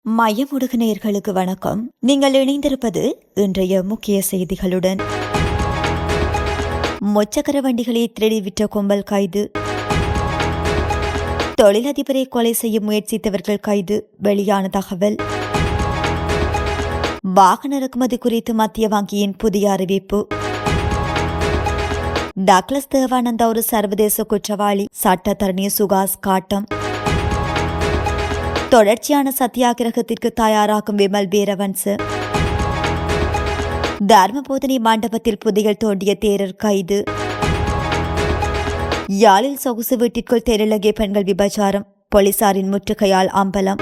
மையமுடுகு நேயர்களுக்கு வணக்கம். நீங்கள் இணைந்திருப்பது இன்றைய முக்கிய செய்திகளுடன். முச்சக்கர வண்டிகளை திருடி விற்ற கும்பல் கைது. தொழிலதிபரை கொலை செய்ய முயற்சித்தவர்கள் கைது. வெளியான தகவல். வாகன இறக்குமதி குறித்து மத்திய வங்கியின் புதிய அறிவிப்பு. டக்ளஸ் தேவானந்தா ஒரு சர்வதேச குற்றவாளி, சட்டத்தரணி சுகாஸ் காட்டம். தொடர்ச்சியான சத்தியாகிரகத்திற்கு தயாராகும் விமல் வீரவன்ச. தர்மபோதனை மண்டபத்தில் புதையல் தோண்டிய தேரர் கைது. யாழில் சொகுசு வீட்டிற்குள் தெருளகிய பெண்கள் விபச்சாரம், போலீசாரின் முற்றுகையால் அம்பலம்.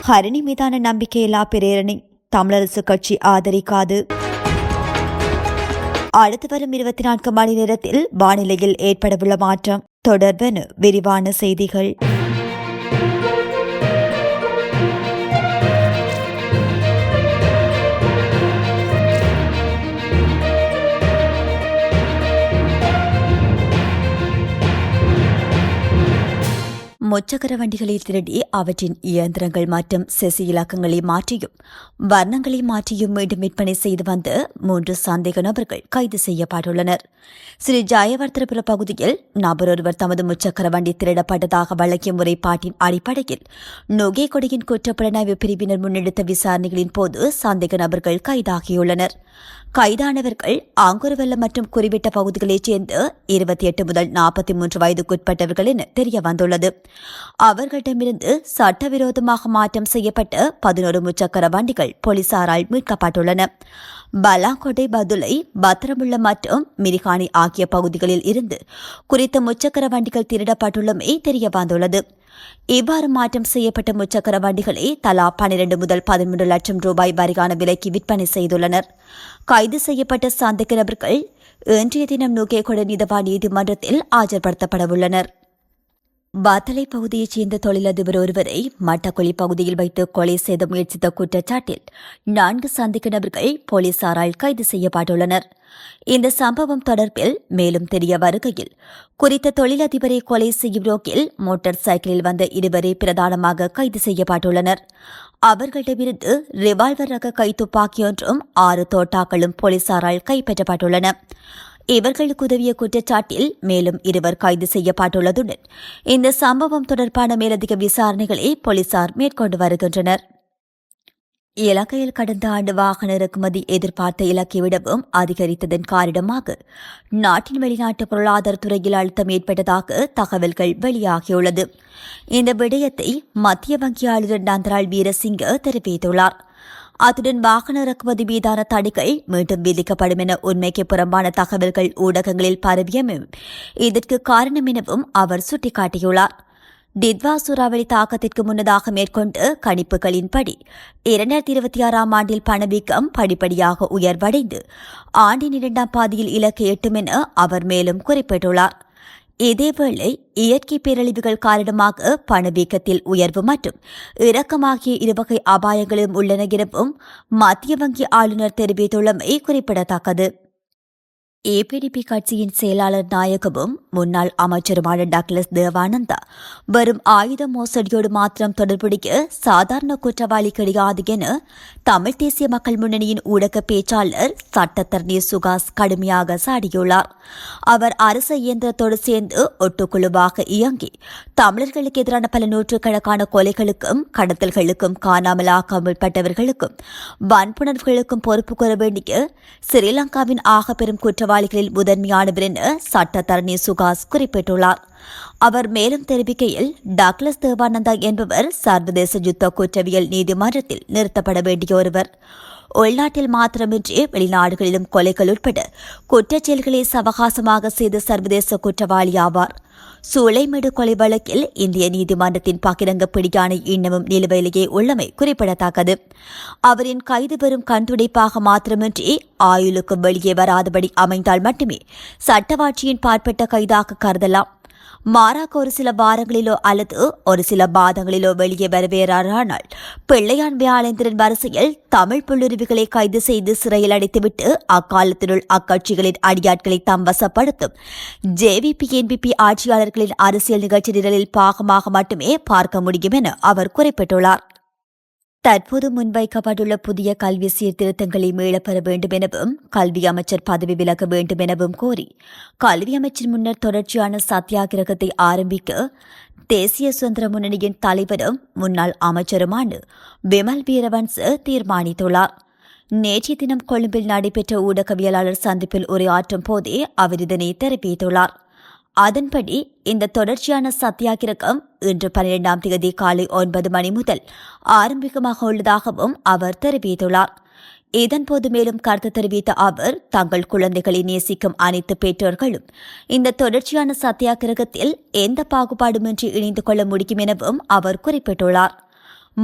ஹரிணி மீதான நம்பிக்கையில்லா பிரேரணை, தமிழரசு கட்சி ஆதரிக்காது. அடுத்து வரும் 24 மணி நேரத்தில் வானிலையில் ஏற்படவுள்ள மாற்றம் தொடர்பென விரிவான செய்திகள். முச்சக்கர வண்டிகளை திருடி அவற்றின் இயந்திரங்கள் மற்றும் செசி இலக்கங்களை மாற்றியும் வர்ணங்களை மாற்றியும் மீண்டும் விற்பனை செய்து வந்த 3 சந்தேக நபர்கள் கைது செய்யப்பட்டுள்ளனர். ஸ்ரீ ஜயவர்தனபுர பகுதியில் நபரொருவர் தமது முச்சக்கர வண்டி திருடப்பட்டதாக வழங்கிய முறைப்பாட்டின் அடிப்படையில் நுகேகொடையின் குற்றப்புலனாய்வு பிரிவினர் முன்னெடுத்த விசாரணைகளின் போது சந்தேக நபர்கள் கைதாகியுள்ளனர். கைதானவர்கள் ஆங்கூர்வெல்லம் மற்றும் குறிப்பிட்ட பகுதிகளைச் சேர்ந்த 28 முதல் 43 வயதுக்குட்பட்டவர்கள் என தெரிய வந்துள்ளது. அவர்களிடமிருந்து சட்டவிரோதமாக மாற்றம் செய்யப்பட்ட 11 முச்சக்கர வண்டிகள் போலீசாரால் மீட்கப்பட்டுள்ளன. பலாங்கொடை, பதுளை, பத்திரமுள்ள மற்றும் மிரிகாணி ஆகிய பகுதிகளில் இருந்து குறித்த முச்சக்கர வண்டிகள் திருடப்பட்டுள்ளமை தெரிய வந்துள்ளது. இவ்வாறு மாற்றம் செய்யப்பட்ட முச்சக்கர வண்டிகளை தலா 12 முதல் 13 லட்சம் ரூபாய் வரையான விலைக்கு விற்பனை செய்துள்ளனர். கைது செய்யப்பட்ட சந்தேக நபர்கள் இன்றைய தினம் நுகேகொடை நீதவான் நீதிமன்றத்தில் ஆஜர்படுத்தப்படவுள்ளனர். பத்தலை பகுதியைச் சேர்ந்த தொழிலதிபர் ஒருவரை மட்டக்குழி பகுதியில் வைத்து கொலை செய்த முயற்சித்த குற்றச்சாட்டில் 4 சந்தேக நபர்கள் போலீசாரால் கைது செய்யப்பட்டுள்ளனர். இந்த சம்பவம் தொடர்பில் மேலும் தெரிய வருகையில், குறித்த தொழிலதிபரை கொலை செய்யும் நோக்கில் மோட்டார் சைக்கிளில் வந்த 2 பிரதானமாக கைது செய்யப்பட்டுள்ளனர். அவர்களிடமிருந்து ரிவால்வர் ரக கைத்துப்பாக்கி ஒன்றும் 6 தோட்டாக்களும் போலீசாரால் கைப்பற்றப்பட்டுள்ளன. இவர்களுக்கு உதவிய குற்றச்சாட்டில் மேலும் 2 கைது செய்யப்பட்டுள்ளதுடன் இந்த சம்பவம் தொடர்பான மேலதிக விசாரணைகளை போலீசார் மேற்கொண்டு வருகின்றனர். இலங்கையில் கடந்த ஆண்டு வாகன இறக்குமதி எதிர்பார்த்த இலக்கை விடவும் அதிகரித்ததன் காரணமாக நாட்டின் வெளிநாட்டு பொருளாதாரத்துறையில் அழுத்தம் ஏற்பட்டதாக தகவல்கள் வெளியாகியுள்ளது. இந்த விடயத்தை மத்திய வங்கி ஆளுநர் நந்தலால் வீரசிங்க தெரிவித்துள்ளார். அத்துடன் வாகன இறக்குமதி மீதான தடைகள் மீண்டும் விதிக்கப்படும் என உண்மைக்கு புறம்பான தகவல்கள் ஊடகங்களில் பரவியமும் இதற்கு காரணம் எனவும் அவர் சுட்டிக்காட்டியுள்ளார். டித்வா சூறாவளி தாக்கத்திற்கு முன்னதாக மேற்கொண்டு கணிப்புகளின்படி 2026 ஆண்டில் பணவீக்கம் படிப்படியாக உயர்வடைந்து ஆண்டின் 2ஆம் பாதியில் இலக்கை எட்டும் என அவர் மேலும் குறிப்பிட்டுள்ளார். இதேவேளை இயற்கை பேரழிவுகள் காரணமாக பணவீக்கத்தில் உயர்வு மற்றும் இறக்கமாகிய இருவகை அபாயங்களும் உள்ளன எனவும் மத்திய வங்கி ஆளுநர் தெரிவித்துள்ளமை குறிப்பிடத்தக்கது. ஏபிடிபி கட்சியின் செயலாளர் நாயகமும் முன்னாள் அமைச்சருமான டக்ளஸ் தேவானந்தா வரும் ஆயுத மோசடியோடு மாத்திரம் தொடர்புடைய சாதாரண குற்றவாளி கிடையாது என தமிழ் தேசிய மக்கள் முன்னணியின் ஊடக பேச்சாளர் சட்டத்தரணி சுகாஸ் கடுமையாக சாடியுள்ளார். அவர் அரசு இயந்திரத்தோடு சேர்ந்து ஒட்டுக்குழுவாக இயங்கி தமிழர்களுக்கு எதிரான பல நூற்றுக்கணக்கான கொலைகளுக்கும் கடத்தல்களுக்கும் காணாமலாக்காமல்பட்டவர்களுக்கும் வன்புணர்வுகளுக்கும் பொறுப்பு கூற வேண்டிய ஸ்ரீலங்காவின் ஆகப்பெரும் குற்றவாளிகளில் முதன்மையானவர் என சட்டத்தரணி சுகாஸ் குறிப்பிட்டுள்ளார். அவர் மேலும் தெரிவிக்கையில், டக்ளஸ் தேவானந்தா என்பவர் சர்வதேச யுத்த குற்றவியல் நீதிமன்றத்தில் நிறுத்தப்பட வேண்டிய ஒருவர். உள்நாட்டில் மாத்திரமின்றி வெளிநாடுகளிலும் கொலைகள் உட்பட குற்றச்செயல்களை சவகாசமாக செய்த சர்வதேச குற்றவாளி ஆவார். சூளைமேடு கொலை வழக்கில் இந்திய நீதிமன்றத்தின் பகிரங்க பிடியாணை இன்னமும் நிலுவையிலேயே உள்ளமை குறிப்பிடத்தக்கது. அவரின் கைது பெறும் கண்துடைப்பாக மாத்திரமின்றி ஆயுளுக்கு வெளியே வராதபடி அமைந்தால் மட்டுமே சட்டவாட்சியின் பாற்பட்ட கைதாக கருதலாம். மாறாக ஒரு சில வாரங்களிலோ அல்லது ஒரு சில மாதங்களிலோ வெளியே வருவேறானால் பிள்ளையான் வியாழேந்திரன் வரிசையில் தமிழ் புல்லுருவிகளை கைது செய்து சிறையில் அடைத்துவிட்டு அக்காலத்தினுள் அக்கட்சிகளின் அடியாட்களை தம் வசப்படுத்தும் ஜேவிபி என்பிபி ஆட்சியாளர்களின் அரசியல் நிகழ்ச்சி நிரலில் பாகமாக மட்டுமே பார்க்க முடியும் என அவர் குறிப்பிட்டுள்ளார். தற்போது முன்வைக்கப்பட்டுள்ள புதிய கல்வி சீர்திருத்தங்களை மீளப்பெற வேண்டும் எனவும் கல்வி அமைச்சர் பதவி விலக வேண்டும் எனவும் கோரி கல்வி அமைச்சர் முன்னர் தொடர்ச்சியான சத்தியாகிரகத்தை ஆரம்பிக்க தேசிய சுதந்திர முன்னணியின் தலைவரும் முன்னாள் அமைச்சருமான விமல் வீரவன்ச தீர்மானித்துள்ளார். நேற்றைய தினம் கொழும்பில் நடைபெற்ற ஊடகவியலாளர் சந்திப்பில் உரையாற்றும் போதே அவர் இதனை தெரிவித்துள்ளார். அதன்படி இந்த தொடர்ச்சியான சத்தியாகிரகம் இன்று 12ஆம் தேதி காலை 9 மணி முதல் ஆரம்பிக்கமாக உள்ளதாகவும் அவர் தெரிவித்துள்ளார். இதன்போது மேலும் கருத்து தெரிவித்த அவர் தங்கள் குழந்தைகளை நேசிக்கும் அனைத்து பெற்றோர்களும் இந்த தொடர்ச்சியான சத்தியாகிரகத்தில் எந்த பாகுபாடுமின்றி இணைந்து கொள்ள முடியும் எனவும் அவர் குறிப்பிட்டுள்ளார்.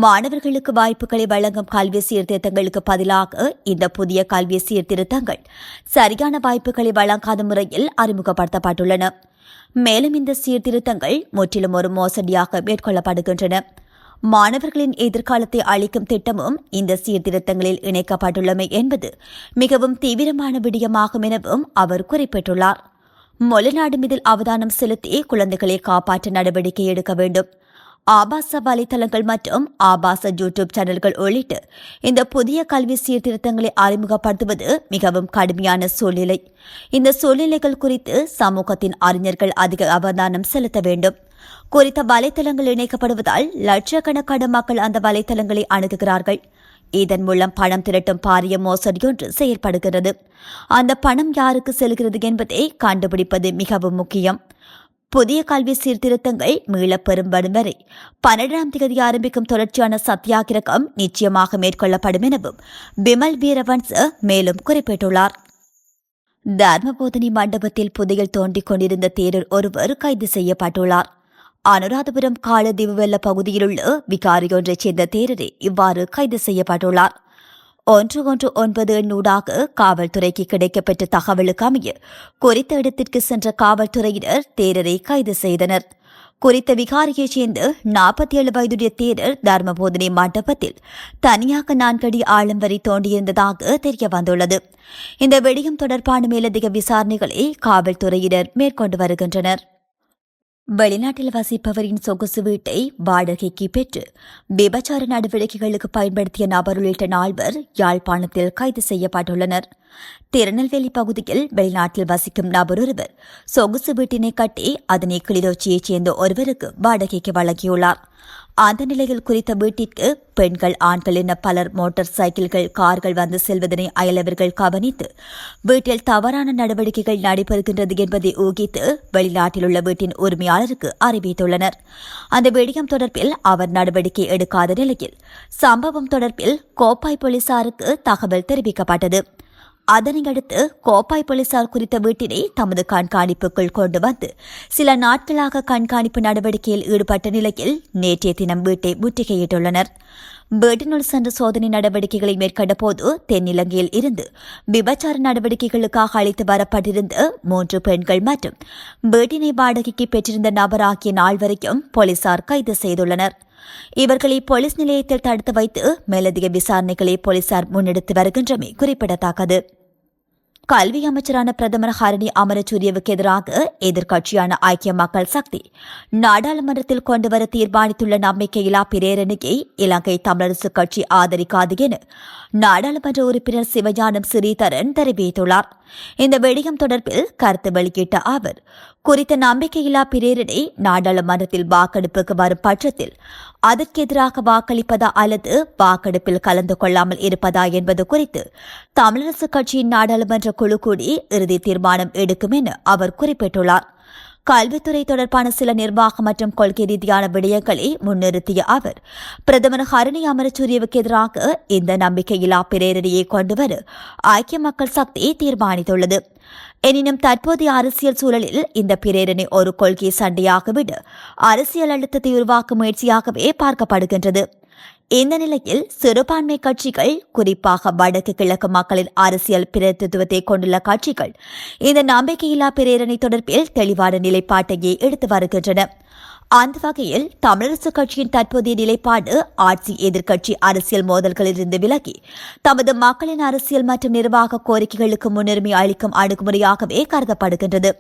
மாணவர்களுக்கு வாய்ப்புகளை வழங்கும் கல்வி சீர்திருத்தங்களுக்கு பதிலாக இந்த புதிய கல்வி சீர்திருத்தங்கள் சரியான வாய்ப்புகளை வழங்காத முறையில் அறிமுகப்படுத்தப்பட்டுள்ளன. மேலும் இந்த சீர்திருத்தங்கள் முற்றிலும் ஒரு மோசடியாக மேற்கொள்ளப்படுகின்றன. மாணவர்களின் எதிர்காலத்தை அளிக்கும் திட்டமும் இந்த சீர்திருத்தங்களில் இணைக்கப்பட்டுள்ளமை என்பது மிகவும் தீவிரமான விடயமாகும் எனவும் அவர் குறிப்பிட்டுள்ளார். மொழிநாடு மீதில் அவதானம் செலுத்தி குழந்தைகளை காப்பாற்ற நடவடிக்கை எடுக்க வேண்டும். ஆபாச வலைதளங்கள் மற்றும் ஆபாச யூடியூப் சேனல்கள் உள்ளிட்டு இந்த புதிய கல்வி சீர்திருத்தங்களை அறிமுகப்படுத்துவது மிகவும் கடுமையான சூழ்நிலை. இந்த சூழ்நிலைகள் குறித்து சமூகத்தின் அறிஞர்கள் அதிக அவதானம் செலுத்த வேண்டும். குறித்த வலைதளங்கள் இணைக்கப்படுவதால் லட்சக்கணக்கான மக்கள் அந்த வலைதளங்களை அணுகுகிறார்கள். இதன் மூலம் பணம் திரட்டும் பாரிய மோசடியொன்று செயல்படுகிறது. அந்த பணம் யாருக்கு செல்கிறது என்பதை கண்டுபிடிப்பது மிகவும் முக்கியம். புதிய கல்வி சீர்திருத்தங்கள் மீளப்பெறும் வரும் வரை 12ஆம் தேதி ஆரம்பிக்கும் தொடர்ச்சியான சத்தியாகிரகம் நிச்சயமாக மேற்கொள்ளப்படும் எனவும் விமல் வீரவன்ச மேலும் குறிப்பிட்டுள்ளார். தர்மபோதனி மண்டபத்தில் புதையல் தோண்டிக் கொண்டிருந்த தேரர் ஒருவர் கைது செய்யப்பட்டுள்ளார். அனுராதபுரம் காலதீவுவெல்ல பகுதியிலுள்ள விகாரியொன்றைச் சேர்ந்த தேரரே இவ்வாறு கைது செய்யப்பட்டுள்ளார். 119 எண்ணூடாக காவல்துறைக்கு கிடைக்கப்பெற்ற தகவலுக்கு அமைய குறித்த இடத்திற்கு சென்ற காவல்துறையினர் தேரரை கைது செய்தனர். குறித்த விகாரியைச் சேர்ந்த 47 வயதுடைய தேரர் தர்மபோதனை மண்டபத்தில் தனியாக 4 அடி ஆழம் வரை தோண்டியிருந்ததாக தெரிய வந்துள்ளது. இந்த விடயம் தொடர்பான மேலதிக விசாரணைகளை காவல்துறையினர் மேற்கொண்டு வருகின்றனர். வெளிநாட்டில் வசிப்பவரின் சொகுசு வீட்டை வாடகைக்கு பெற்று விபச்சார நடவடிக்கைகளுக்கு பயன்படுத்திய நபர் உள்ளிட்ட 4 யாழ்ப்பாணத்தில் கைது செய்யப்பட்டுள்ளனர். திருநெல்வேலி பகுதியில் வெளிநாட்டில் வசிக்கும் நபர் ஒருவர் சொகுசு வீட்டினை கட்டி அதனை கிளிநொச்சியைச் சேர்ந்த ஒருவருக்கு வாடகைக்கு வழங்கியுள்ளார். அந்த நிலையில் குறித்த வீட்டிற்கு பெண்கள் ஆண்கள் என பலர் மோட்டார் சைக்கிள்கள் கார்கள் வந்து செல்வதனை அயலவர்கள் கவனித்து வீட்டில் தவறான நடவடிக்கைகள் நடைபெறுகின்றது என்பதை ஊகித்து வெளிநாட்டில் உள்ள வீட்டின் உரிமையாளருக்கு அறிவித்துள்ளனர். அந்த விடயம் தொடர்பில் அவர் நடவடிக்கை எடுக்காத நிலையில் சம்பவம் தொடர்பில் கோப்பாய் போலீசாருக்கு தகவல் தெரிவிக்கப்பட்டது. அதனையடுத்து கோப்பாய் போலீசார் குறித்த வீட்டினை தமது கண்காணிப்புக்குள் கொண்டு வந்து சில நாட்களாக கண்காணிப்பு நடவடிக்கையில் ஈடுபட்ட நிலையில் நேற்றைய தினம் வீட்டை முற்றுகையிட்டுள்ளனர். வீட்டினுள் சென்ற சோதனை நடவடிக்கைகளை மேற்கொண்ட போது தென்னிலங்கையில் இருந்து விபச்சார நடவடிக்கைகளுக்காக அழைத்து வரப்பட்டிருந்த 3 பெண்கள் மற்றும் வீட்டினை வாடகைக்கு பெற்றிருந்த நபர் ஆகிய 4 போலீசார் கைது செய்துள்ளனர். இவர்களை போலீஸ் நிலையத்தில் தடுத்து வைத்து மேலதிக விசாரணைகளை போலீசார் முன்னெடுத்து வருகின்றமை குறிப்பிடத்தக்கது. கல்வி அமைச்சரான பிரதமர் ஹரணி அமரசூரியவுக்கு எதிராக எதிர்க்கட்சியான ஐக்கிய மக்கள் சக்தி நாடாளுமன்றத்தில் கொண்டுவர தீர்மானித்துள்ள நம்பிக்கையில்லா பிரேரணையை இலங்கை தமிழரசு கட்சி ஆதரிக்காது என நாடாளுமன்ற உறுப்பினர் சிவஞானம் ஸ்ரீதரன் தெரிவித்துள்ளார். இந்த விடயம் தொடர்பில் கருத்து வெளியிட்ட அவர் குறித்த நம்பிக்கையில்லா பிரேரணை நாடாளுமன்றத்தில் வாக்கெடுப்புக்கு வரும் பட்சத்தில் அதற்கு எதிராக வாக்களிப்பதா அல்லது வாக்கெடுப்பில் கலந்து கொள்ளாமல் இருப்பதா என்பது குறித்து தமிழரசு கட்சியின் நாடாளுமன்ற குழு கூடி இறுதி தீர்மானம் எடுக்கும் என அவர் குறிப்பிட்டுள்ளார். கல்வித்துறை தொடர்பான சில நிர்வாக மற்றும் கொள்கை ரீதியான விடயங்களை முன்னிறுத்திய அவர் பிரதமர் ஹரணி அமரசூரியவுக்கு எதிராக இந்த நம்பிக்கையில்லா பிரேரணையை கொண்டுவர ஐக்கிய மக்கள் சக்தி தீர்மானித்துள்ளது. எனினும் தற்போதைய அரசியல் சூழலில் இந்த பிரேரணை ஒரு கொள்கை சண்டையாக விட அரசியல் அழுத்தத்தை உருவாக்கும் முயற்சியாகவே பார்க்கப்படுகின்றது. இந்த நிலையில் சிறுபான்மை கட்சிகள், குறிப்பாக வடக்கு கிழக்கு மக்களின் அரசியல் பிரதித்துவத்தை கொண்டுள்ள கட்சிகள் இந்த நம்பிக்கையில்லா பிரேரணை தொடர்பில் தெளிவான நிலைப்பாட்டையே எடுத்து வருகின்றன. அந்த வகையில் தமிழரசுக் கட்சியின் தற்போதைய நிலைப்பாடு ஆட்சி எதிர்க்கட்சி அரசியல் மோதல்களிலிருந்து விலகி தமது மக்களின் அரசியல் மற்றும் நிர்வாக கோரிக்கைகளுக்கு முன்னுரிமை அளிக்கும் அணுகுமுறையாகவே கருதப்படுகின்றது.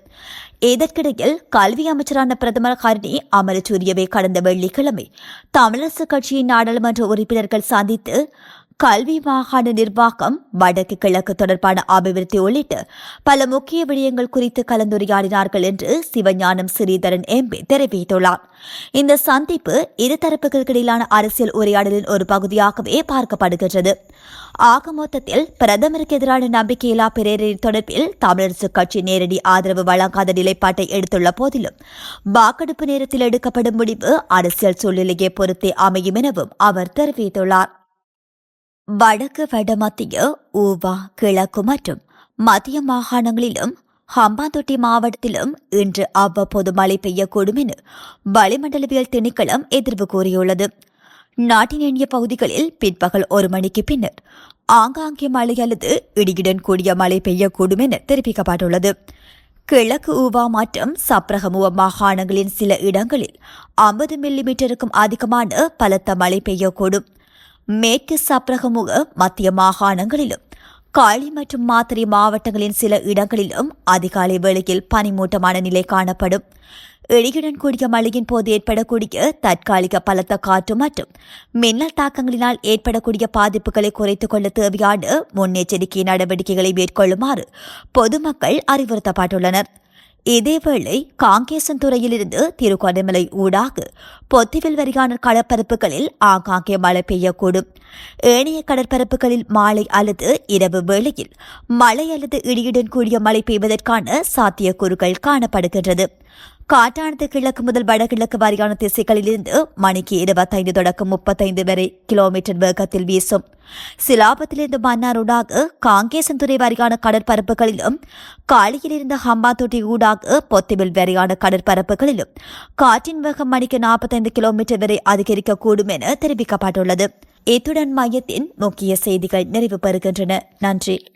இதற்கிடையில் கல்வி அமைச்சரான பிரதமர் ஹரிணி அமரசூரியவை கடந்த வெள்ளிக்கிழமை தமிழரசுக் கட்சியின் நாடாளுமன்ற உறுப்பினர்கள் சந்தித்து கல்வி மாகாண நிர்வாகம், வடக்கு கிழக்கு தொடர்பான அபிவிருத்தி உள்ளிட்ட பல முக்கிய விடயங்கள் குறித்து கலந்துரையாடினார்கள் என்று சிவஞானம் ஸ்ரீதரன் எம்பி தெரிவித்துள்ளார். இந்த சந்திப்பு இருதரப்புகளுக்கு இடையிலான அரசியல் உரையாடலின் ஒரு பகுதியாகவே பார்க்கப்படுகின்றது. ஆக மொத்தத்தில் பிரதமருக்கு எதிரான நம்பிக்கையில்லா பிரேரணை தொடர்பில் தமிழரசுக் கட்சி நேரடி ஆதரவு வழங்காத நிலைப்பாட்டை எடுத்துள்ள போதிலும் வாக்கெடுப்பு நேரத்தில் எடுக்கப்படும் முடிவு அரசியல் சூழ்நிலையை பொறுத்தே அமையும் எனவும் அவர் தெரிவித்துள்ளார். வடக்கு, வடமத்திய, ஊவா, கிழக்கு மற்றும் மத்திய மாகாணங்களிலும் ஹம்பாந்தோட்டை மாவட்டத்திலும் இன்று அவ்வப்போது மழை பெய்யக்கூடும் என வளிமண்டலவியல் திணைக்களம் எதிர்வு கூறியுள்ளது. நாட்டின் எண்ணிய பகுதிகளில் பிற்பகல் 1 மணிக்கு பின்னர் ஆங்காங்கே மழை அல்லது இடியுடன் கூடிய மழை பெய்யக்கூடும் என தெரிவிக்கப்பட்டுள்ளது. கிழக்கு ஊவா மற்றும் சப்ரகமுவ மாகாணங்களின் சில இடங்களில் 50 மில்லிமீட்டருக்கும் அதிகமான பலத்த மழை பெய்யக்கூடும். மேற்கு சப்ரகமுக மத்திய மாகாணங்களிலும் காளி மற்றும் மாத்தறை மாவட்டங்களின் சில இடங்களிலும் அதிகாலை வேளையில் பனிமூட்டமான நிலை காணப்படும். இடியுடன் கூடிய மழையின் போது ஏற்படக்கூடிய தற்காலிக பலத்த காற்று மற்றும் மின்னல் தாக்கங்களினால் ஏற்படக்கூடிய பாதிப்புகளை குறைத்துக் கொள்ள தேவையான முன்னெச்சரிக்கை நடவடிக்கைகளை மேற்கொள்ளுமாறு பொதுமக்கள் அறிவுறுத்தப்பட்டுள்ளனர். இதேவேளை காங்கேசன்துறையிலிருந்து திருகோணமலை ஊடாக பொத்திவில் வரையான கடற்பரப்புகளில் ஆங்காங்கே மழை பெய்யக்கூடும். ஏனைய கடற்பரப்புகளில் மாலை அல்லது இரவு வேளையில் மழை அல்லது இடியுடன் கூடிய மழை பெய்வதற்கான சாத்தியக்கூறுகள் காணப்படுகின்றது. காற்றானது கிழக்கு முதல் வடகிழக்கு வரையான திசைகளிலிருந்து மணிக்கு 25 தொடக்கம் 35 வரை கிலோமீட்டர் வேகத்தில் வீசும். சிலாபத்திலிருந்து மன்னார் காங்கேசன்துறை வரையான கடற்பரப்புகளிலும் காலியிலிருந்து ஹம்பாந்தோட்டை ஊடாக பொத்திவில் வரையான கடற்பரப்புகளிலும் காற்றின் வேகம் மணிக்கு 45 கிலோமீட்டர் வரை அதிகரிக்கக்கூடும் என தெரிவிக்கப்பட்டுள்ளது. இத்துடன் மையத்தின் முக்கிய செய்திகள் நிறைவு பெறுகின்றன. நன்றி.